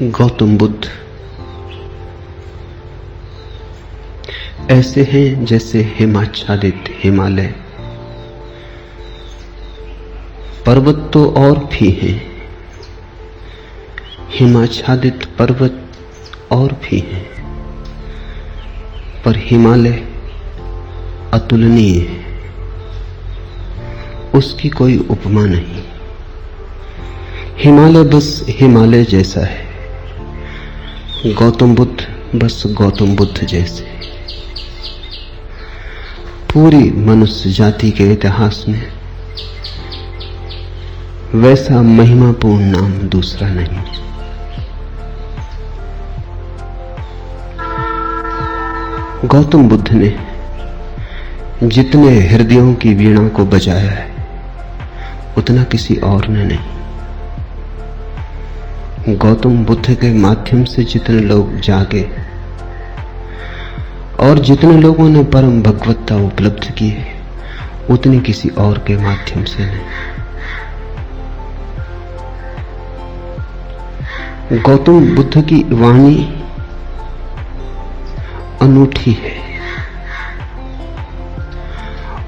गौतम बुद्ध ऐसे हैं जैसे हिमाच्छादित हिमालय। पर्वत तो और भी हैं, हिमाच्छादित पर्वत और भी हैं, पर हिमालय अतुलनीय है, उसकी कोई उपमा नहीं। हिमालय बस हिमालय जैसा है, गौतम बुद्ध बस गौतम बुद्ध जैसे। पूरी मनुष्य जाति के इतिहास में वैसा महिमापूर्ण नाम दूसरा नहीं। गौतम बुद्ध ने जितने हृदयों की वीणा को बजाया है उतना किसी और ने नहीं। गौतम बुद्ध के माध्यम से जितने लोग जागे और जितने लोगों ने परम भगवत्ता उपलब्ध की है उतनी किसी और के माध्यम से नहीं। गौतम बुद्ध की वाणी अनूठी है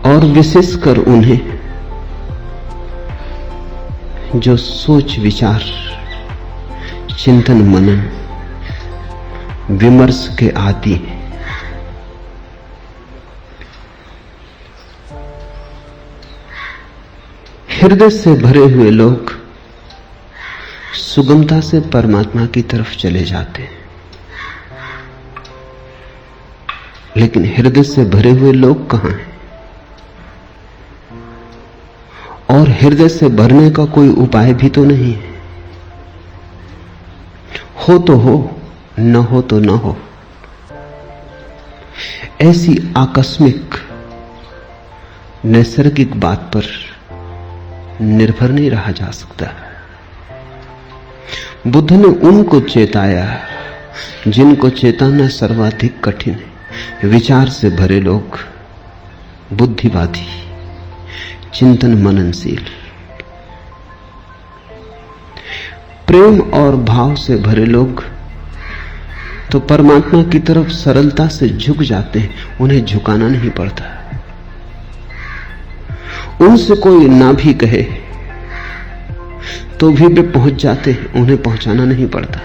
और विशेषकर उन्हें जो सोच विचार चिंतन मनन विमर्श के आदि हैं। हृदय से भरे हुए लोग सुगमता से परमात्मा की तरफ चले जाते हैं, लेकिन हृदय से भरे हुए लोग कहां हैं? और हृदय से भरने का कोई उपाय भी तो नहीं है। हो तो हो, न हो तो न हो। ऐसी आकस्मिक नैसर्गिक बात पर निर्भर नहीं रहा जा सकता। बुद्ध ने उनको चेताया जिनको चेताना सर्वाधिक कठिन है। विचार से भरे लोग, बुद्धिवादी, चिंतन मननशील, प्रेम और भाव से भरे लोग तो परमात्मा की तरफ सरलता से झुक जाते हैं, उन्हें झुकाना नहीं पड़ता। उनसे कोई ना भी कहे तो भी वे पहुंच जाते हैं, उन्हें पहुंचाना नहीं पड़ता।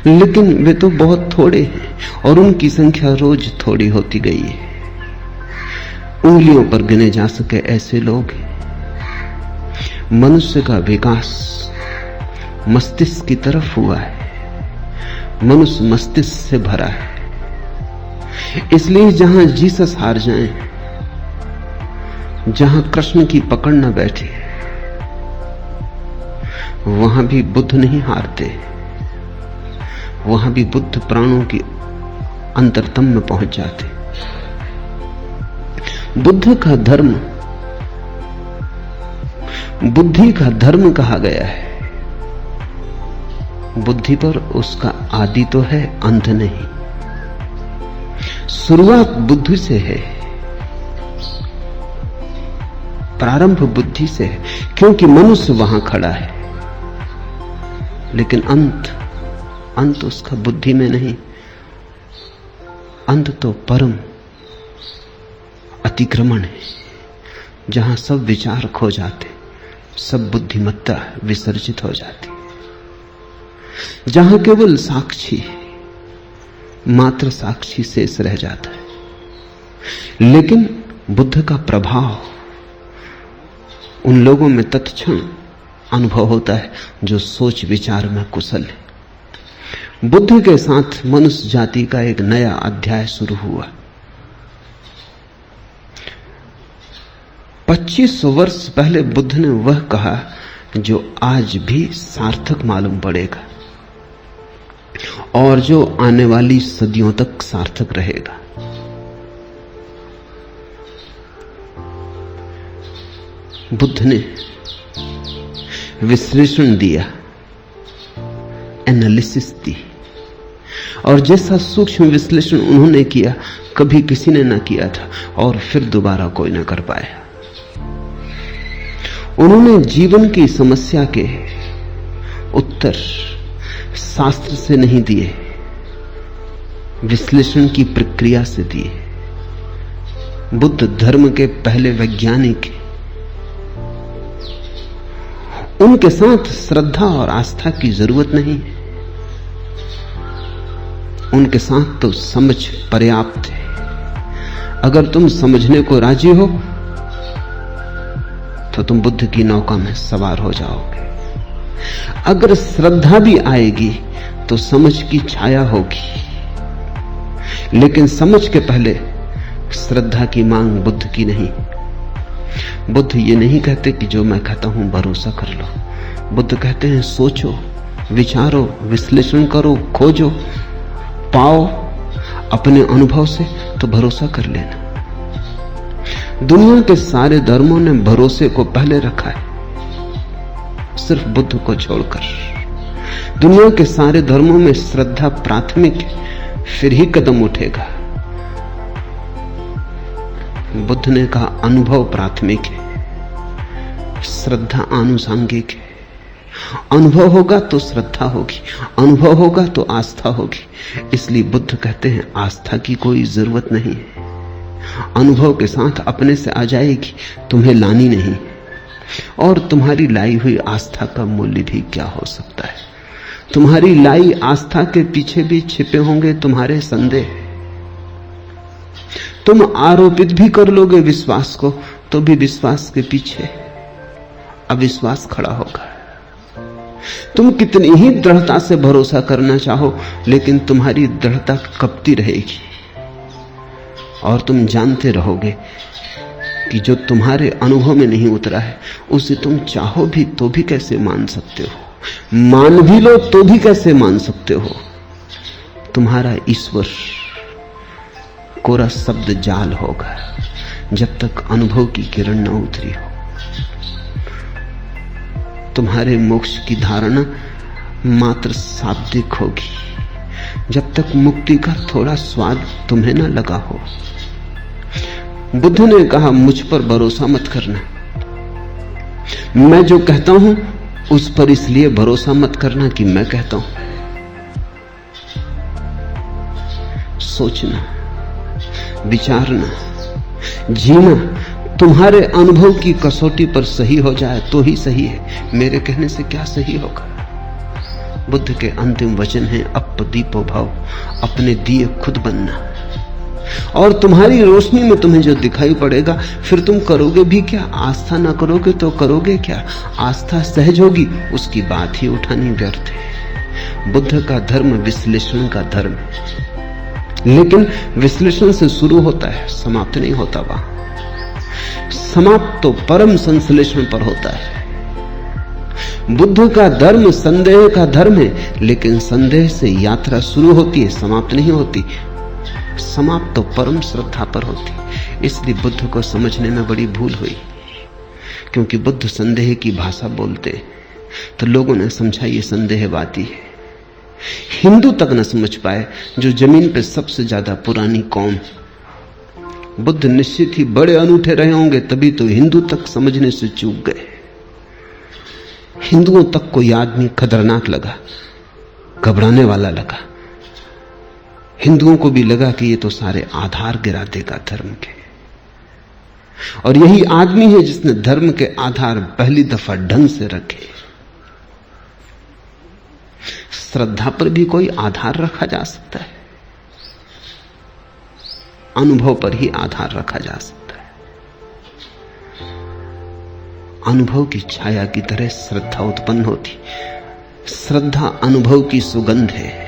लेकिन वे तो बहुत थोड़े हैं और उनकी संख्या रोज थोड़ी होती गई है। उंगलियों पर गिने जा सके ऐसे लोग हैं। मनुष्य का विकास मस्तिष्क की तरफ हुआ है, मनुष्य मस्तिष्क से भरा है। इसलिए जहां जीसस हार जाएं, जहां कृष्ण की पकड़ न बैठे, वहां भी बुद्ध नहीं हारते। वहां भी बुद्ध प्राणों की अंतरतम में पहुंच जाते। बुद्ध का धर्म बुद्धि का धर्म कहा गया है। बुद्धि पर उसका आदि तो है, अंत नहीं। शुरुआत बुद्धि से है, प्रारंभ बुद्धि से है, क्योंकि मनुष्य वहां खड़ा है। लेकिन अंत उसका बुद्धि में नहीं। अंत तो परम अतिक्रमण है, जहां सब विचार खो जाते, सब बुद्धिमत्ता विसर्जित हो जाती, जहां केवल साक्षी, मात्र साक्षी शेष रह जाता है। लेकिन बुद्ध का प्रभाव उन लोगों में तत्क्षण अनुभव होता है जो सोच विचार में कुशल है। बुद्ध के साथ मनुष्य जाति का एक नया अध्याय शुरू हुआ। 2500 वर्ष पहले बुद्ध ने वह कहा जो आज भी सार्थक मालूम पड़ेगा और जो आने वाली सदियों तक सार्थक रहेगा। बुद्ध ने विश्लेषण दिया, एनालिसिस दी, और जैसा सूक्ष्म विश्लेषण उन्होंने किया कभी किसी ने ना किया था और फिर दोबारा कोई ना कर पाया। उन्होंने जीवन की समस्या के उत्तर शास्त्र से नहीं दिए, विश्लेषण की प्रक्रिया से दिए। बुद्ध धर्म के पहले वैज्ञानिक हैं। उनके साथ श्रद्धा और आस्था की जरूरत नहीं है, उनके साथ तो समझ पर्याप्त है। अगर तुम समझने को राजी हो तो तुम बुद्ध की नौका में सवार हो जाओगे। अगर श्रद्धा भी आएगी तो समझ की छाया होगी, लेकिन समझ के पहले श्रद्धा की मांग बुद्ध की नहीं। बुद्ध ये नहीं कहते कि जो मैं कहता हूं भरोसा कर लो। बुद्ध कहते हैं सोचो, विचारो, विश्लेषण करो, खोजो, पाओ अपने अनुभव से तो भरोसा कर लेना। दुनिया के सारे धर्मों ने भरोसे को पहले रखा है, सिर्फ बुद्ध को छोड़कर। दुनिया के सारे धर्मों में श्रद्धा प्राथमिक है, फिर ही कदम उठेगा। बुद्ध ने कहा अनुभव प्राथमिक है, श्रद्धा आनुषंगिक है। अनुभव होगा तो श्रद्धा होगी, अनुभव होगा तो आस्था होगी। इसलिए बुद्ध कहते हैं आस्था की कोई जरूरत नहीं है, अनुभव के साथ अपने से आ जाएगी, तुम्हें लानी नहीं। और तुम्हारी लाई हुई आस्था का मूल्य भी क्या हो सकता है? तुम्हारी लाई आस्था के पीछे भी छिपे होंगे तुम्हारे संदेह। तुम आरोपित भी कर लोगे विश्वास को, तो भी विश्वास के पीछे अविश्वास खड़ा होगा। तुम कितनी ही दृढ़ता से भरोसा करना चाहो, लेकिन तुम्हारी दृढ़ता कपती रहेगी और तुम जानते रहोगे कि जो तुम्हारे अनुभव में नहीं उतरा है उसे तुम चाहो भी तो भी कैसे मान सकते हो, मान भी लो तो भी कैसे मान सकते हो। तुम्हारा ईश्वर कोरा शब्द जाल होगा जब तक अनुभव की किरण न उतरी हो। तुम्हारे मोक्ष की धारणा मात्र शाब्दिक होगी जब तक मुक्ति का थोड़ा स्वाद तुम्हें न लगा हो। बुद्ध ने कहा मुझ पर भरोसा मत करना, मैं जो कहता हूं उस पर इसलिए भरोसा मत करना कि मैं कहता हूं। सोचना, विचारना, जीना तुम्हारे अनुभव की कसौटी पर सही हो जाए तो ही सही है, मेरे कहने से क्या सही होगा। बुद्ध के अंतिम वचन है अपदीपो भव, अपने दिए खुद बनना। और तुम्हारी रोशनी में तुम्हें जो दिखाई पड़ेगा फिर तुम करोगे भी क्या? आस्था ना करोगे तो करोगे क्या? आस्था सहज होगी, उसकी बात ही उठानी व्यर्थ है। बुद्ध का धर्म विश्लेषण का धर्म है, लेकिन विश्लेषण से शुरू होता है, समाप्त नहीं होता। वहां समाप्त तो परम संश्लेषण पर होता है। बुद्ध का धर्म संदेह का धर्म है, लेकिन संदेह से यात्रा शुरू होती है, समाप्त नहीं होती। समाप्त तो परम श्रद्धा पर होती। इसलिए बुद्ध को समझने में बड़ी भूल हुई, क्योंकि बुद्ध संदेह की भाषा बोलते तो लोगों ने समझा ये संदेहवादी है। हिंदू तक न समझ पाए, जो जमीन पे सबसे ज्यादा पुरानी कौम। बुद्ध निश्चित ही बड़े अनूठे रहे होंगे, तभी तो हिंदू तक समझने से चूक गए। हिंदुओं तक कोई आदमी खतरनाक लगा, घबराने वाला लगा। हिंदुओं को भी लगा कि ये तो सारे आधार गिरा देगा धर्म के। और यही आदमी है जिसने धर्म के आधार पहली दफा ढंग से रखे। श्रद्धा पर भी कोई आधार रखा जा सकता है, अनुभव पर ही आधार रखा जा सकता है। अनुभव की छाया की तरह श्रद्धा उत्पन्न होती। श्रद्धा अनुभव की सुगंध है,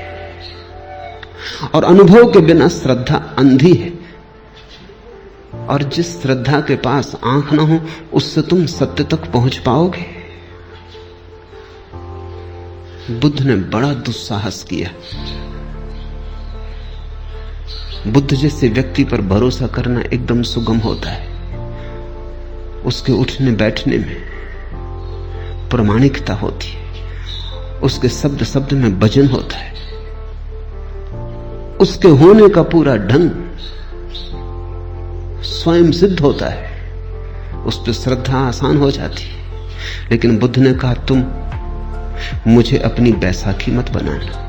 और अनुभव के बिना श्रद्धा अंधी है। और जिस श्रद्धा के पास आंख ना हो, उससे तुम सत्य तक पहुंच पाओगे? बुद्ध ने बड़ा दुस्साहस किया। बुद्ध जैसे व्यक्ति पर भरोसा करना एकदम सुगम होता है। उसके उठने बैठने में प्रामाणिकता होती है, उसके शब्द शब्द में वजन होता है, उसके होने का पूरा ढंग स्वयं सिद्ध होता है। उस पर श्रद्धा आसान हो जाती है। लेकिन बुद्ध ने कहा तुम मुझे अपनी बैसाखी मत बनाना।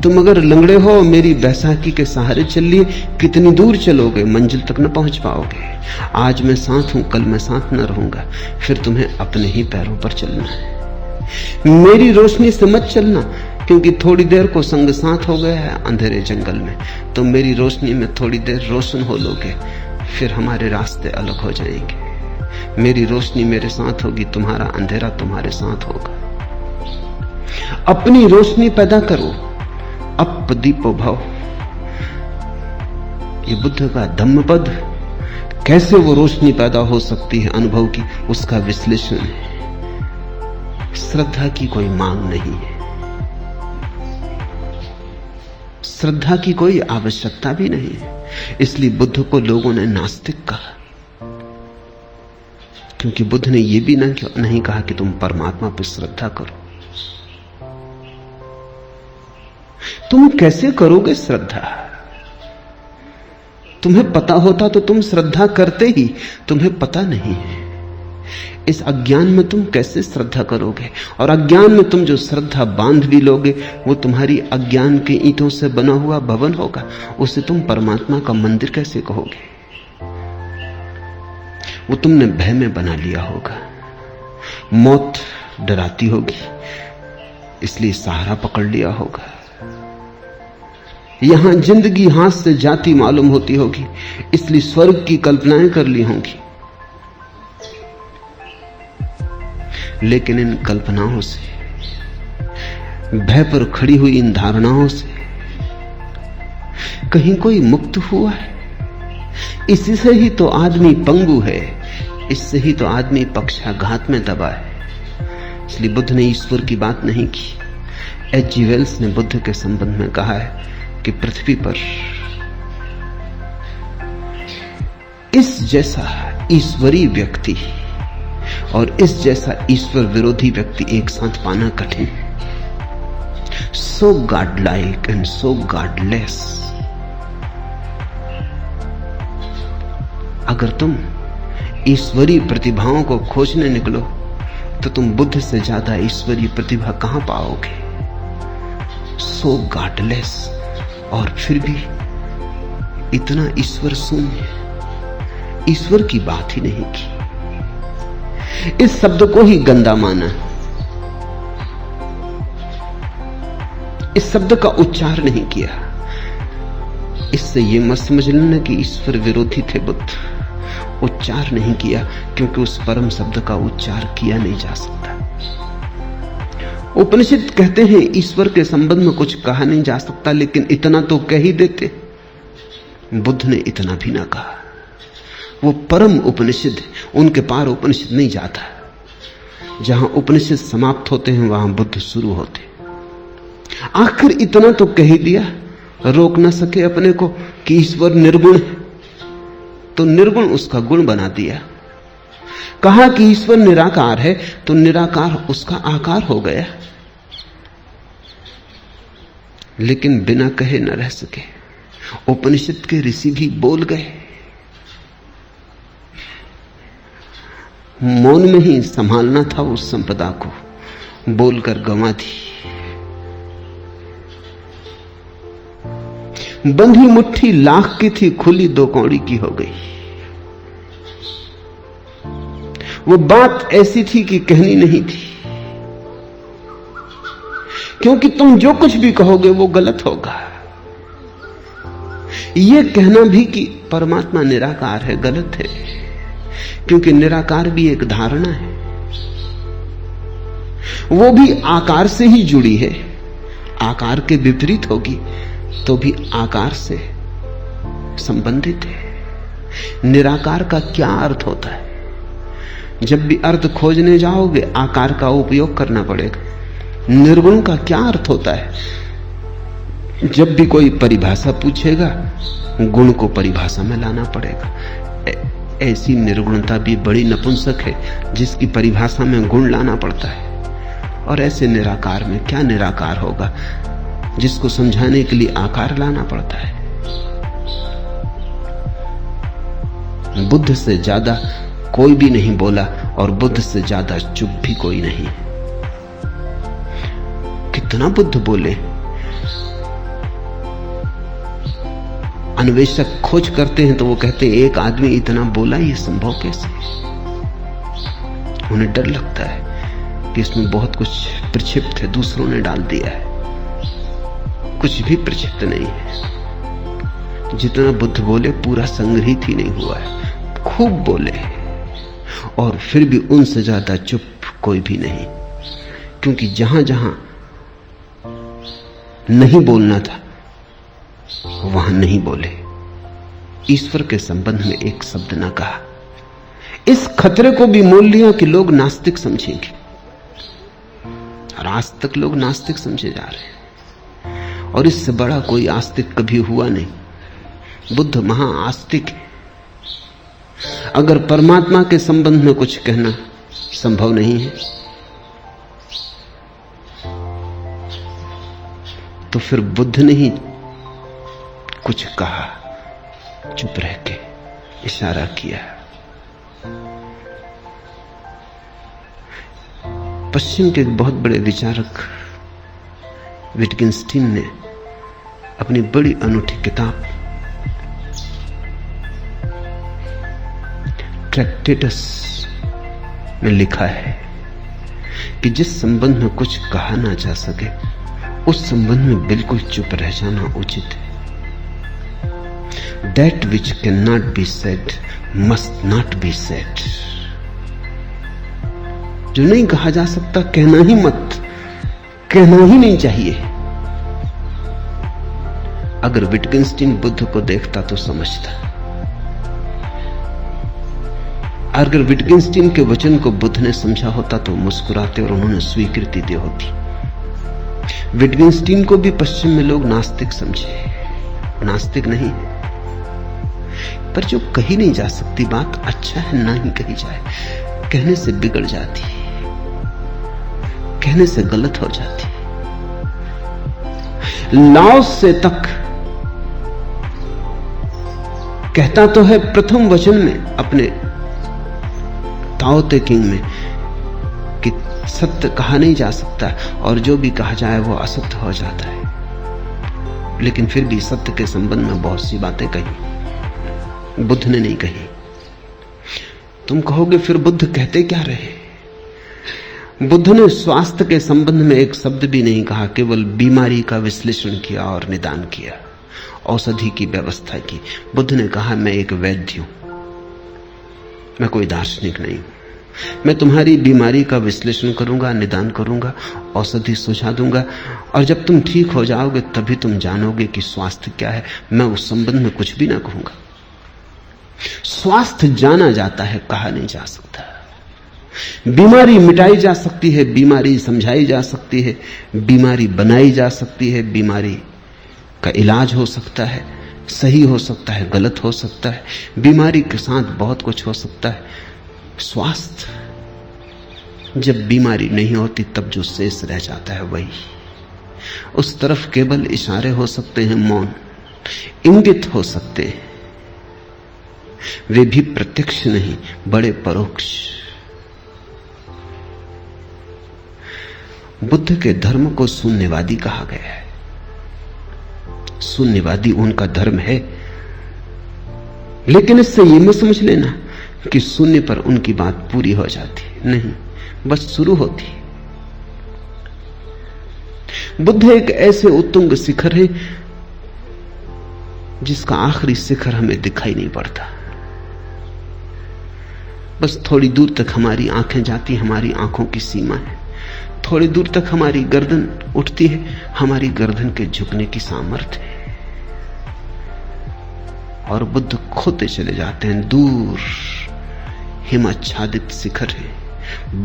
तुम अगर लंगड़े हो, मेरी बैसाखी के सहारे चल लिए, कितनी दूर चलोगे, मंजिल तक न पहुंच पाओगे। आज मैं साथ हूं, कल मैं साथ न रहूंगा, फिर तुम्हें अपने ही पैरों पर चलना है। मेरी रोशनी से मत चलना, क्योंकि थोड़ी देर को संग साथ हो गया है अंधेरे जंगल में। तुम मेरी रोशनी में थोड़ी देर रोशन हो लोगे, फिर हमारे रास्ते अलग हो जाएंगे। मेरी रोशनी मेरे साथ होगी, तुम्हारा अंधेरा तुम्हारे साथ होगा। अपनी रोशनी पैदा करो, अप दीपो भव। ये बुद्ध का धम्मपद। कैसे वो रोशनी पैदा हो सकती है अनुभव की, उसका विश्लेषण है। श्रद्धा की कोई मांग नहीं है, श्रद्धा की कोई आवश्यकता भी नहीं है। इसलिए बुद्ध को लोगों ने नास्तिक कहा, क्योंकि बुद्ध ने यह भी नहीं कहा कि तुम परमात्मा पर श्रद्धा करो। तुम कैसे करोगे श्रद्धा? तुम्हें पता होता तो तुम श्रद्धा करते ही, तुम्हें पता नहीं है। इस अज्ञान में तुम कैसे श्रद्धा करोगे? और अज्ञान में तुम जो श्रद्धा बांध भी लोगे, वो तुम्हारी अज्ञान के ईंटों से बना हुआ भवन होगा। उसे तुम परमात्मा का मंदिर कैसे कहोगे? वो तुमने भय में बना लिया होगा। मौत डराती होगी, इसलिए सहारा पकड़ लिया होगा। यहां जिंदगी हाथ से जाती मालूम होती होगी, इसलिए स्वर्ग की कल्पनाएं कर ली होंगी। लेकिन इन कल्पनाओं से, भय पर खड़ी हुई इन धारणाओं से कहीं कोई मुक्त हुआ है? इसी से ही तो आदमी पंगु है, इससे ही तो आदमी पक्षाघात में दबा है। इसलिए बुद्ध ने ईश्वर की बात नहीं की। एच.जी. वेल्स ने बुद्ध के संबंध में कहा है कि पृथ्वी पर इस जैसा ईश्वरीय व्यक्ति और इस जैसा ईश्वर विरोधी व्यक्ति एक साथ पाना कठिन है। So godlike and so godless. अगर तुम ईश्वरीय प्रतिभाओं को खोजने निकलो तो तुम बुद्ध से ज्यादा ईश्वरीय प्रतिभा कहां पाओगे? सो गॉडलेस, और फिर भी इतना ईश्वर शून्य, ईश्वर की बात ही नहीं की। इस शब्द को ही गंदा माना, इस शब्द का उच्चार नहीं किया। इससे यह मत समझ लेना कि ईश्वर विरोधी थे बुद्ध। उच्चार नहीं किया क्योंकि उस परम शब्द का उच्चार किया नहीं जा सकता। उपनिषद कहते हैं ईश्वर के संबंध में कुछ कहा नहीं जा सकता, लेकिन इतना तो कह ही देते। बुद्ध ने इतना भी ना कहा। वो परम उपनिषद, उनके पार उपनिषद नहीं जाता। जहां उपनिषद समाप्त होते हैं वहां बुद्ध शुरू होते। आखिर इतना तो कह ही दिया, रोक ना सके अपने को कि ईश्वर निर्गुण है, तो निर्गुण उसका गुण बना दिया। कहा कि ईश्वर निराकार है, तो निराकार उसका आकार हो गया। लेकिन बिना कहे न रह सके। उपनिषद के ऋषि भी बोल गए, मौन में ही संभालना था उस संपदा को, बोलकर गंवा दी। बंधी मुट्ठी लाख की थी, खुली दो कौड़ी की हो गई। वो बात ऐसी थी कि कहनी नहीं थी, क्योंकि तुम जो कुछ भी कहोगे वो गलत होगा। यह कहना भी कि परमात्मा निराकार है गलत है, क्योंकि निराकार भी एक धारणा है, वो भी आकार से ही जुड़ी है। आकार के विपरीत होगी तो भी आकार से संबंधित है। निराकार का क्या अर्थ होता है? जब भी अर्थ खोजने जाओगे आकार का उपयोग करना पड़ेगा। निर्गुण का क्या अर्थ होता है? जब भी कोई परिभाषा पूछेगा गुण को परिभाषा में लाना पड़ेगा। ऐसी निर्गुणता भी बड़ी नपुंसक है जिसकी परिभाषा में गुण लाना पड़ता है। और ऐसे निराकार में क्या निराकार होगा जिसको समझाने के लिए आकार लाना पड़ता है। बुद्ध से ज्यादा कोई भी नहीं बोला और बुद्ध से ज्यादा चुप भी कोई नहीं। कितना बुद्ध बोले। अन्वेषक खोज करते हैं तो वो कहते हैं एक आदमी इतना बोला, ये संभव कैसे? उन्हें डर लगता है कि इसमें बहुत कुछ प्रक्षिप्त है, दूसरों ने डाल दिया है। कुछ भी प्रक्षिप्त नहीं है। जितना बुद्ध बोले पूरा संग्रहित ही नहीं हुआ है। खूब बोले और फिर भी उनसे ज्यादा चुप कोई भी नहीं, क्योंकि जहां जहां नहीं बोलना था वहां नहीं बोले। ईश्वर के संबंध में एक शब्द ना कहा। इस खतरे को भी मोल लिया कि लोग नास्तिक समझेंगे, और आज तक लोग नास्तिक समझे जा रहे हैं, और इससे बड़ा कोई आस्तिक कभी हुआ नहीं। बुद्ध महा आस्तिक है। अगर परमात्मा के संबंध में कुछ कहना संभव नहीं है तो फिर बुद्ध ने ही कुछ कहा, चुप रह के इशारा किया। पश्चिम के एक बहुत बड़े विचारक विटगेंस्टीन ने अपनी बड़ी अनूठी किताब ट्रैक्टेटस में लिखा है कि जिस संबंध में कुछ कहा ना जा सके उस संबंध में बिल्कुल चुप रह जाना उचित है। That which cannot be said must not be said। जो नहीं कहा जा सकता कहना ही मत, कहना ही नहीं चाहिए। अगर विटगेंस्टीन बुद्ध को देखता तो समझता। अगर विटगेंस्टीन के वचन को बुद्ध ने समझा होता तो मुस्कुराते और उन्होंने स्वीकृति दी होती। विटगेंस्टीन को भी पश्चिम में लोग नास्तिक समझे, नास्तिक नहीं है, पर जो कही नहीं जा सकती बात अच्छा है ना ही कही जाए। कहने से बिगड़ जाती, कहने से गलत हो जाती। लाओ से तक कहता तो है प्रथम वचन में अपने ताओ ते किंग में कि सत्य कहा नहीं जा सकता और जो भी कहा जाए वो असत्य हो जाता है, लेकिन फिर भी सत्य के संबंध में बहुत सी बातें कही बुद्ध ने नहीं कही। तुम कहोगे फिर बुद्ध कहते क्या रहे? बुद्ध ने स्वास्थ्य के संबंध में एक शब्द भी नहीं कहा, केवल बीमारी का विश्लेषण किया और निदान किया, औषधि की व्यवस्था की। बुद्ध ने कहा मैं एक वैद्य हूं, मैं कोई दार्शनिक नहीं हूं। मैं तुम्हारी बीमारी का विश्लेषण करूंगा, निदान करूंगा, औषधि सुझा दूंगा, और जब तुम ठीक हो जाओगे तभी तुम जानोगे कि स्वास्थ्य क्या है। मैं उस संबंध में कुछ भी ना कहूंगा। स्वास्थ्य जाना जाता है, कहा नहीं जा सकता। बीमारी मिटाई जा सकती है, बीमारी समझाई जा सकती है, बीमारी बनाई जा सकती है, बीमारी का इलाज हो सकता है, सही हो सकता है, गलत हो सकता है, बीमारी के साथ बहुत कुछ हो सकता है। स्वास्थ्य जब बीमारी नहीं होती तब जो शेष रह जाता है वही, उस तरफ केवल इशारे हो सकते हैं, मौन इंगित हो सकते हैं, वे भी प्रत्यक्ष नहीं, बड़े परोक्ष। बुद्ध के धर्म को शून्यवादी कहा गया है। शून्यवादी उनका धर्म है, लेकिन इससे यह मत समझ लेना कि शून्य पर उनकी बात पूरी हो जाती, नहीं, बस शुरू होती। बुद्ध एक ऐसे उत्तुंग शिखर है जिसका आखिरी शिखर हमें दिखाई नहीं पड़ता। बस थोड़ी दूर तक हमारी आंखें जाती, हमारी आंखों की सीमा है। थोड़ी दूर तक हमारी गर्दन उठती है, हमारी गर्दन के झुकने की सामर्थ्य है। और बुद्ध खोते चले जाते हैं। दूर हिमाच्छादित शिखर है,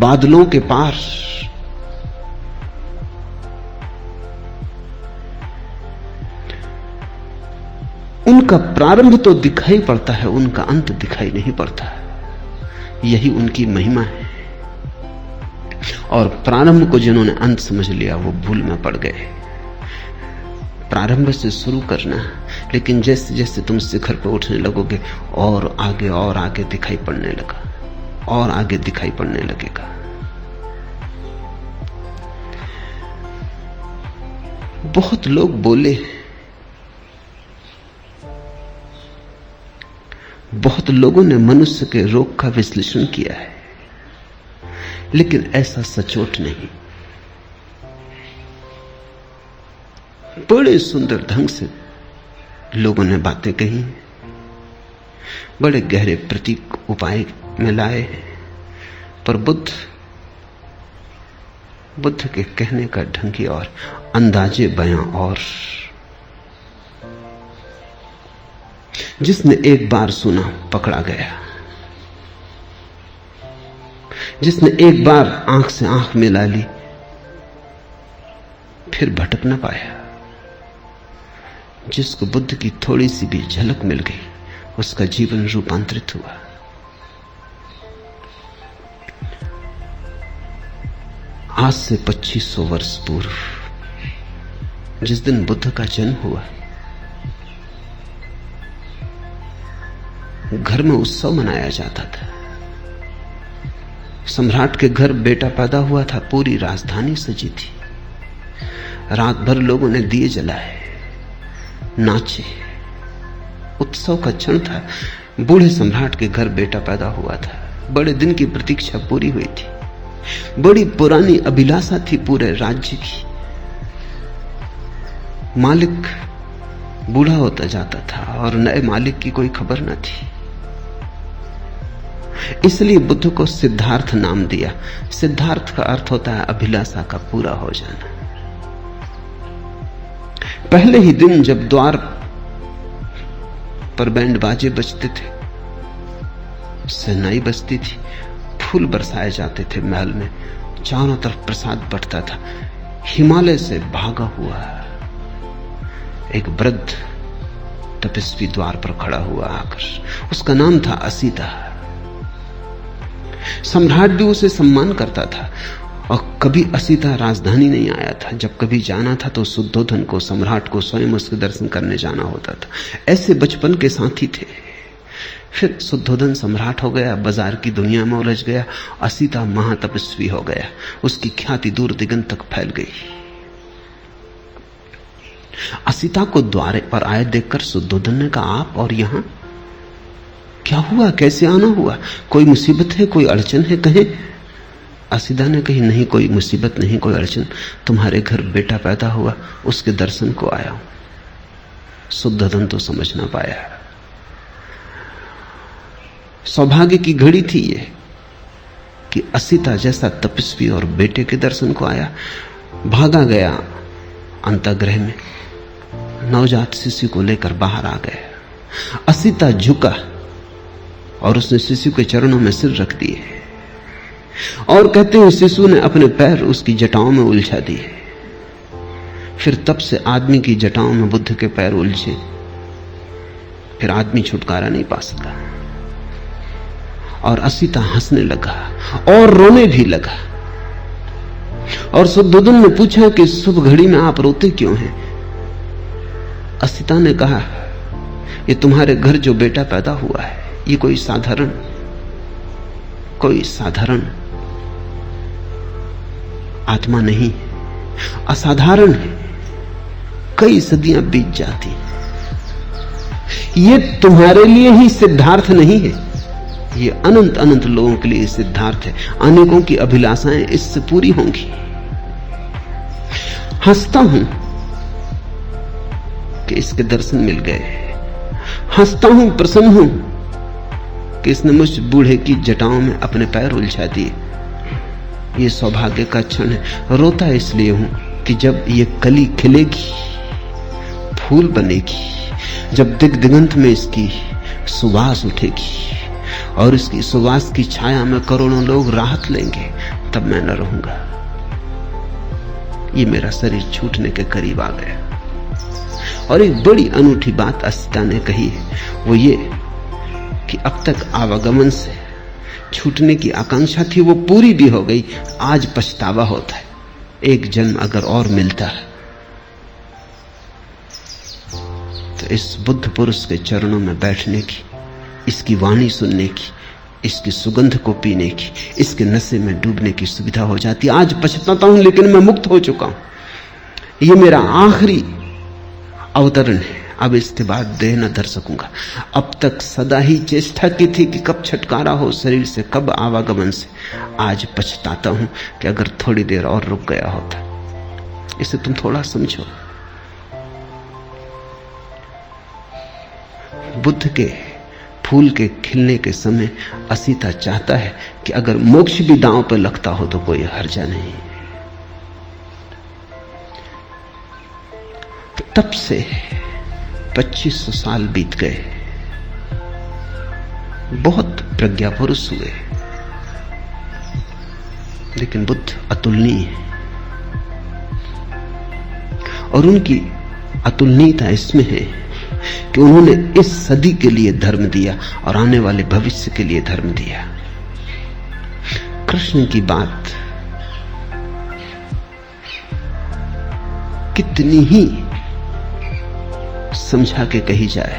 बादलों के पार। उनका प्रारंभ तो दिखाई पड़ता है, उनका अंत दिखाई नहीं पड़ता। यही उनकी महिमा है। और प्रारंभ को जिन्होंने अंत समझ लिया वो भूल में पड़ गए। प्रारंभ से शुरू करना, लेकिन जैसे जैसे तुम शिखर पर उठने लगोगे और आगे दिखाई पड़ने लगा। और आगे दिखाई पड़ने लगेगा। बहुत लोग बोले, बहुत लोगों ने मनुष्य के रोग का विश्लेषण किया है, लेकिन ऐसा सचोट नहीं। बड़े सुंदर ढंग से लोगों ने बातें कही, बड़े गहरे प्रतीक उपाय में लाए हैं, पर बुद्ध के कहने का ढंग ही और, अंदाजे बयां और। जिसने एक बार सुना पकड़ा गया, जिसने एक बार आंख से आंख मिला ली फिर भटक न पाया। जिसको बुद्ध की थोड़ी सी भी झलक मिल गई उसका जीवन रूपांतरित हुआ। आज से 2500 वर्ष पूर्व जिस दिन बुद्ध का जन्म हुआ, घर में उत्सव मनाया जाता था। सम्राट के घर बेटा पैदा हुआ था, पूरी राजधानी सजी थी। रात भर लोगों ने दिए जलाए, नाचे, उत्सव का क्षण था। बूढ़े सम्राट के घर बेटा पैदा हुआ था, बड़े दिन की प्रतीक्षा पूरी हुई थी। बड़ी पुरानी अभिलाषा थी पूरे राज्य की। मालिक बूढ़ा होता जाता था और नए मालिक की कोई खबर न थी। इसलिए बुद्ध को सिद्धार्थ नाम दिया। सिद्धार्थ का अर्थ होता है अभिलाषा का पूरा हो जाना। पहले ही दिन जब द्वार पर बैंड बाजे बजते थे, शहनाई बजती थी, फूल बरसाए जाते थे महल में, चारों तरफ प्रसाद बंटता था, हिमालय से भागा हुआ एक वृद्ध तपस्वी द्वार पर खड़ा हुआ आकर। उसका नाम था असीता। सम्राट भी उसे सम्मान करता था और कभी असीता राजधानी नहीं आया था। जब कभी जाना था तो शुद्धोधन को, सम्राट को स्वयं उसके दर्शन करने जाना होता था। ऐसे बचपन के साथी थे। फिर शुद्धोधन सम्राट हो गया, बाजार की दुनिया में उलझ गया। असीता महातपस्वी हो गया, उसकी ख्याति दूर दिगंत तक फैल गई। असीता को द्वार पर आए देखकर शुद्धोधन ने कहा, आप और यहां क्या हुआ, कैसे आना हुआ? कोई मुसीबत है, कोई अड़चन है? कहें। असीता ने कही, नहीं, कोई मुसीबत नहीं, कोई अड़चन। तुम्हारे घर बेटा पैदा हुआ, उसके दर्शन को आया हूं। शुद्धोधन तो समझ ना पाया। सौभाग्य की घड़ी थी ये कि असीता जैसा तपस्वी और बेटे के दर्शन को आया। भागा गया अंतःगृह में, नवजात शिशु को लेकर बाहर आ गया। असीता झुका और उसने शिशु के चरणों में सिर रख दिए और कहते हुए शिशु ने अपने पैर उसकी जटाओं में उलझा दिए। फिर तब से आदमी की जटाओं में बुद्ध के पैर उलझे। फिर आदमी छुटकारा नहीं पा सका और असीता हंसने लगा और रोने भी लगा। और शुद्धोधन ने पूछा कि शुभ घड़ी में आप रोते क्यों हैं? असीता ने कहा, ये तुम्हारे घर जो बेटा पैदा हुआ है, ये कोई साधारण आत्मा नहीं, असाधारण है। कई सदियां बीत जाती, ये तुम्हारे लिए ही सिद्धार्थ नहीं है, ये अनंत अनंत लोगों के लिए सिद्धार्थ है। अनेकों की अभिलाषाएं इससे पूरी होंगी। हंसता हूं कि इसके दर्शन मिल गए, हंसता हूं, प्रसन्न हूं कि इसने मुझ बूढ़े की जटाओं में अपने पैर उलझा दिए। ये सौभाग्य का क्षण है। रोता इसलिए हूं कि जब ये कली खिलेगी, फूल बनेगी, जब दिगंत में इसकी सुवास उठेगी और इसकी सुवास की छाया में करोड़ों लोग राहत लेंगे, तब मैं न रहूंगा। ये मेरा शरीर छूटने के करीब आ गया। और एक बड़ी अनूठी बात असीता ने कही है, वो ये कि अब तक आवागमन से छूटने की आकांक्षा थी, वो पूरी भी हो गई। आज पछतावा होता है, एक जन्म अगर और मिलता है तो इस बुद्ध पुरुष के चरणों में बैठने की, इसकी वाणी सुनने की, इसकी सुगंध को पीने की, इसके नशे में डूबने की सुविधा हो जाती। आज पछताता हूं, लेकिन मैं मुक्त हो चुका हूं। यह मेरा आखिरी अवतरण है, अब इसके बाद देह न धर सकूंगा। अब तक सदा ही चेष्टा की थी कि कब छुटकारा हो शरीर से, कब आवागमन से। आज पछताता हूं कि अगर थोड़ी देर और रुक गया होता। इसे तुम थोड़ा समझो। बुद्ध के फूल के खिलने के समय असीता चाहता है कि अगर मोक्ष भी दांव पर लगता हो तो कोई हर्जा नहीं। तब से 2500 साल बीत गए, बहुत प्रज्ञा पुरुष हुए, लेकिन बुद्ध अतुलनीय है। और उनकी अतुलनीयता इसमें है कि उन्होंने इस सदी के लिए धर्म दिया और आने वाले भविष्य के लिए धर्म दिया। कृष्ण की बात कितनी ही समझा के कही जाए,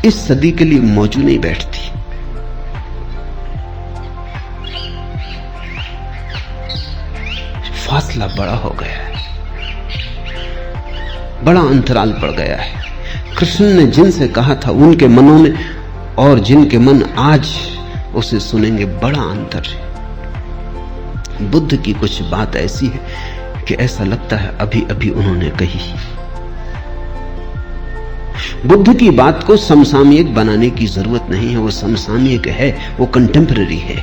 इस सदी के लिए मौजू नहीं बैठती। फासला बड़ा हो गया है, बड़ा अंतराल पड़ गया है। कृष्ण ने जिनसे कहा था उनके मनों में और जिनके मन आज उसे सुनेंगे, बड़ा अंतर है। बुद्ध की कुछ बात ऐसी है कि ऐसा लगता है अभी अभी उन्होंने कही। बुद्ध की बात को समसामयिक बनाने की जरूरत नहीं है, वो समसामयिक है, वो कंटेम्पररी है।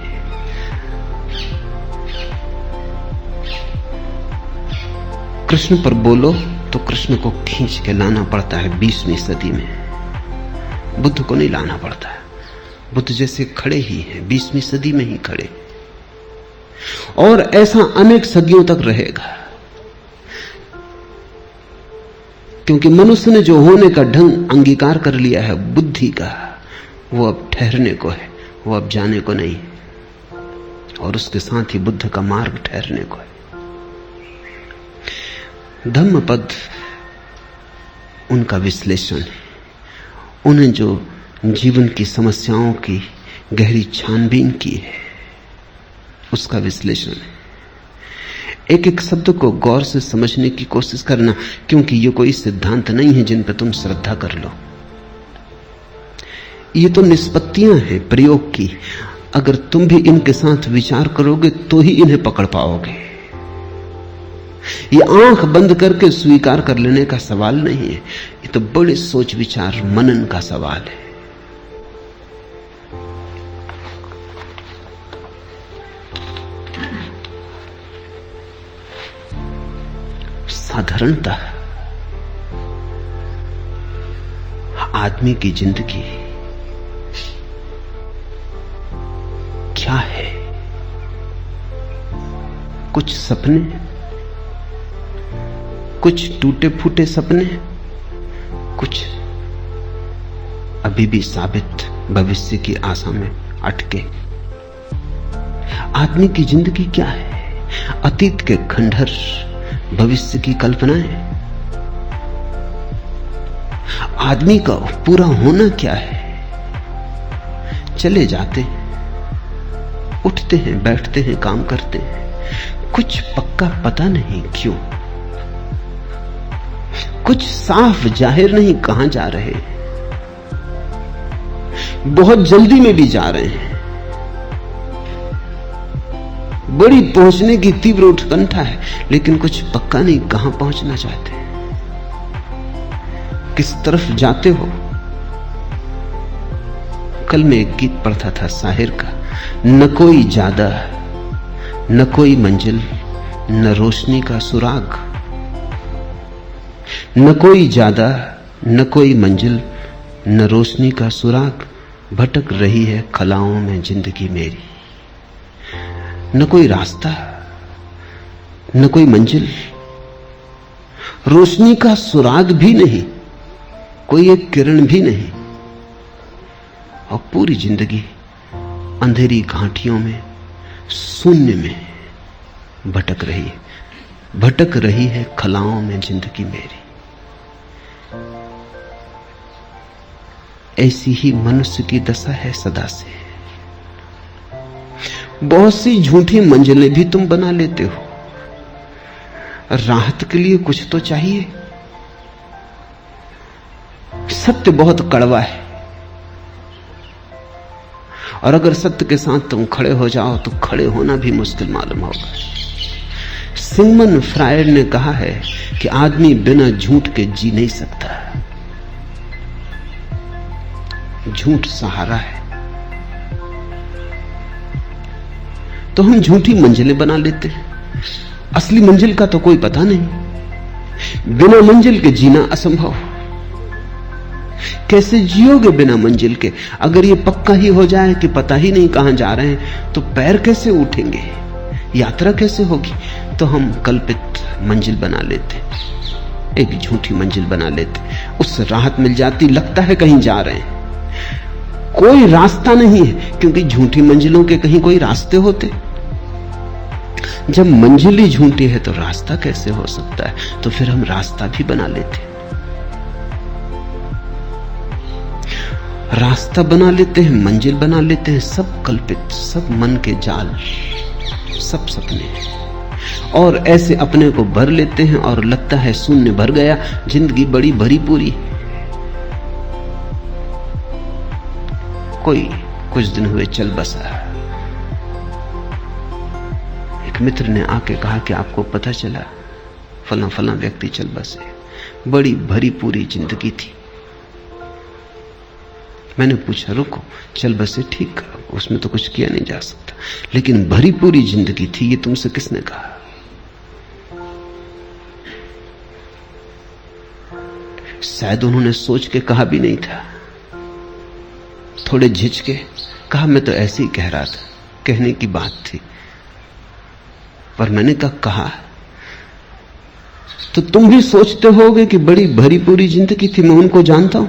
कृष्ण पर बोलो तो कृष्ण को खींच के लाना पड़ता है 20वीं सदी में, बुद्ध को नहीं लाना पड़ता है। बुद्ध जैसे खड़े ही हैं, 20वीं सदी में ही खड़े, और ऐसा अनेक सदियों तक रहेगा। क्योंकि मनुष्य ने जो होने का ढंग अंगीकार कर लिया है बुद्धि का, वो अब ठहरने को है, वो अब जाने को नहीं। और उसके साथ ही बुद्ध का मार्ग ठहरने को है। धम्मपद उनका विश्लेषण है। उन्हें जो जीवन की समस्याओं की गहरी छानबीन की है, उसका विश्लेषण है। एक एक शब्द को गौर से समझने की कोशिश करना, क्योंकि ये कोई सिद्धांत नहीं है जिन पर तुम श्रद्धा कर लो। ये तो निष्पत्तियां हैं प्रयोग की। अगर तुम भी इनके साथ विचार करोगे तो ही इन्हें पकड़ पाओगे। ये आंख बंद करके स्वीकार कर लेने का सवाल नहीं है, ये तो बड़े सोच विचार मनन का सवाल है। साधारणतः आदमी की जिंदगी क्या है? कुछ सपने, कुछ टूटे फूटे सपने, कुछ अभी भी साबित भविष्य की आशा में अटके। आदमी की जिंदगी क्या है? अतीत के खंडहर, भविष्य की कल्पनाएं। आदमी का पूरा होना क्या है? चले जाते हैं, उठते हैं, बैठते हैं, काम करते हैं, कुछ पक्का पता नहीं क्यों, कुछ साफ जाहिर नहीं कहां जा रहे, बहुत जल्दी में भी जा रहे हैं, बड़ी पहुंचने की तीव्र उत्कंठा है, लेकिन कुछ पक्का नहीं कहां पहुंचना चाहते, किस तरफ जाते हो। कल मैं एक गीत पढ़ता था शाहिर का, न कोई ज्यादा न कोई मंजिल न रोशनी का सुराग, न कोई ज्यादा न कोई मंजिल न रोशनी का सुराग, भटक रही है खलाओं में जिंदगी मेरी। न कोई रास्ता, न कोई मंजिल, रोशनी का सुराग भी नहीं, कोई एक किरण भी नहीं, और पूरी जिंदगी अंधेरी घाटियों में, शून्य में भटक रही है, भटक रही है खलाओं में जिंदगी मेरी। ऐसी ही मनुष्य की दशा है सदा से। बहुत सी झूठी मंजिलें भी तुम बना लेते हो। राहत के लिए कुछ तो चाहिए। सत्य बहुत कड़वा है, और अगर सत्य के साथ तुम खड़े हो जाओ तो खड़े होना भी मुश्किल मालूम होगा। सिगमंड फ्रायड ने कहा है कि आदमी बिना झूठ के जी नहीं सकता। झूठ सहारा है। तो हम झूठी मंजिलें बना लेते हैं। असली मंजिल का तो कोई पता नहीं। बिना मंजिल के जीना असंभव। कैसे जियोगे बिना मंजिल के? अगर ये पक्का ही हो जाए कि पता ही नहीं कहां जा रहे हैं, तो पैर कैसे उठेंगे? यात्रा कैसे होगी? तो हम कल्पित मंजिल बना लेते, एक झूठी मंजिल बना लेते। उससे राहत मिल जाती, लगता है कहीं जा रहे हैं। कोई रास्ता नहीं है, क्योंकि झूठी मंजिलों के कहीं कोई रास्ते होते? जब मंजिल ही झूठी है तो रास्ता कैसे हो सकता है? तो फिर हम रास्ता भी बना लेते, रास्ता बना लेते हैं, मंजिल बना लेते हैं। सब कल्पित, सब मन के जाल, सब सपने। और ऐसे अपने को भर लेते हैं और लगता है शून्य भर गया, जिंदगी बड़ी भरी पूरी। कोई कुछ दिन हुए चल बसा। एक मित्र ने आके कहा कि आपको पता चला फला फला व्यक्ति चल बसे, बड़ी भरी पूरी जिंदगी थी। मैंने पूछा, रुको, चल बसे ठीक, उसमें तो कुछ किया नहीं जा सकता, लेकिन भरी पूरी जिंदगी थी, ये तुमसे किसने कहा? शायद उन्होंने सोच के कहा भी नहीं था। थोड़े झिझके कहा, मैं तो ऐसे ही कह रहा था, कहने की बात थी। पर मैंने कहा तो तुम भी सोचते होगे कि बड़ी भरी पूरी जिंदगी थी, मैं उनको जानता हूं।